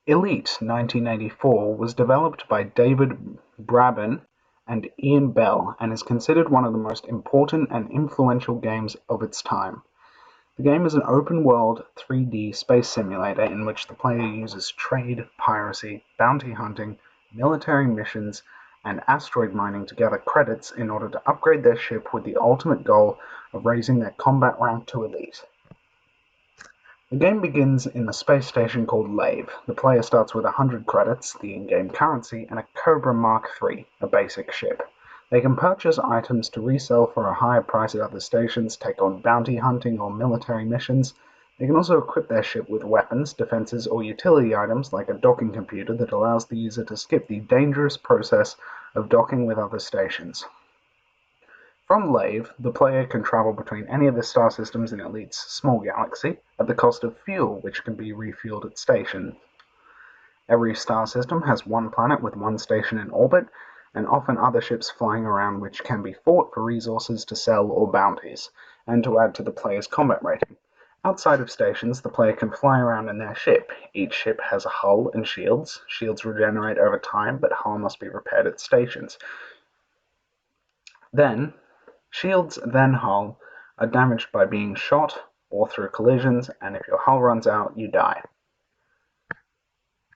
Elite 1984 was developed by David Braben and Ian Bell and is considered one of the most important and influential games of its time. The game is an open-world 3D space simulator in which the player uses trade, piracy, bounty hunting, military missions, and asteroid mining to gather credits in order to upgrade their ship with the ultimate goal of raising their combat rank to Elite. The game begins in a space station called Lave. The player starts with 100 credits, the in-game currency, and a Cobra Mark III, a basic ship. They can purchase items to resell for a higher price at other stations, take on bounty hunting or military missions. They can also equip their ship with weapons, defenses, or utility items like a docking computer that allows the user to skip the dangerous process of docking with other stations. From Lave, the player can travel between any of the star systems in Elite's small galaxy at the cost of fuel, which can be refueled at stations. Every star system has one planet with one station in orbit, and often other ships flying around which can be fought for resources to sell or bounties, and to add to the player's combat rating. Outside of stations, the player can fly around in their ship. Each ship has a hull and shields. Shields regenerate over time, but hull must be repaired at stations. Shields, then hull, are damaged by being shot or through collisions, and if your hull runs out, you die.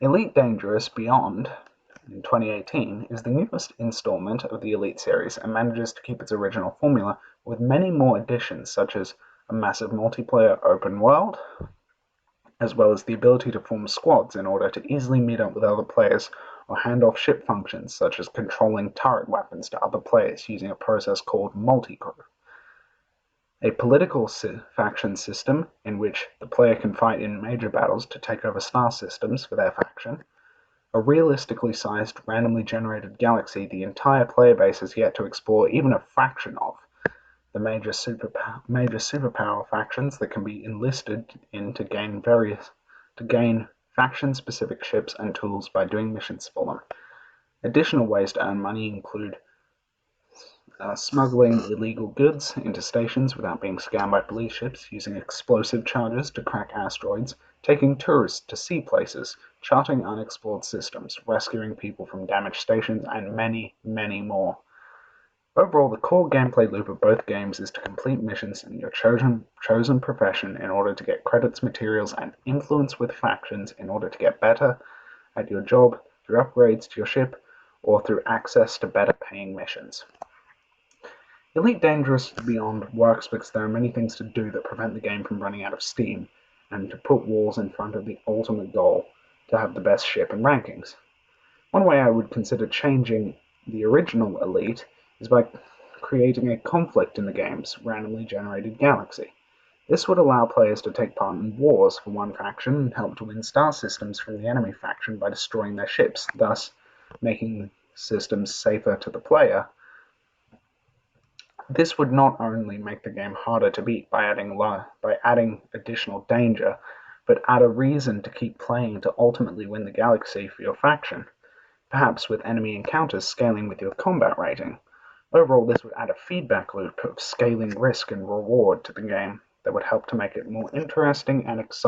Elite Dangerous Beyond, in 2018, is the newest installment of the Elite series and manages to keep its original formula with many more additions, such as a massive multiplayer open world, as well as the ability to form squads in order to easily meet up with other players or hand off ship functions such as controlling turret weapons to other players using a process called multi-crew. A political faction system in which the player can fight in major battles to take over star systems for their faction. A realistically sized, randomly generated galaxy the entire player base has yet to explore even a fraction of. The major superpower factions that can be enlisted in to gain faction-specific ships and tools by doing missions for them. Additional ways to earn money include smuggling illegal goods into stations without being scammed by police ships, using explosive charges to crack asteroids, taking tourists to see places, charting unexplored systems, rescuing people from damaged stations, and many, many more. Overall, the core gameplay loop of both games is to complete missions in your chosen profession in order to get credits, materials, and influence with factions in order to get better at your job through upgrades to your ship or through access to better paying missions. Elite Dangerous Beyond works because there are many things to do that prevent the game from running out of steam, and to put walls in front of the ultimate goal, to have the best ship and rankings. One way I would consider changing the original Elite is by creating a conflict in the game's randomly generated galaxy. This would allow players to take part in wars for one faction and help to win star systems from the enemy faction by destroying their ships, thus making systems safer to the player. This would not only make the game harder to beat by adding additional danger, but add a reason to keep playing to ultimately win the galaxy for your faction, perhaps with enemy encounters scaling with your combat rating. Overall, this would add a feedback loop of scaling risk and reward to the game that would help to make it more interesting and exciting.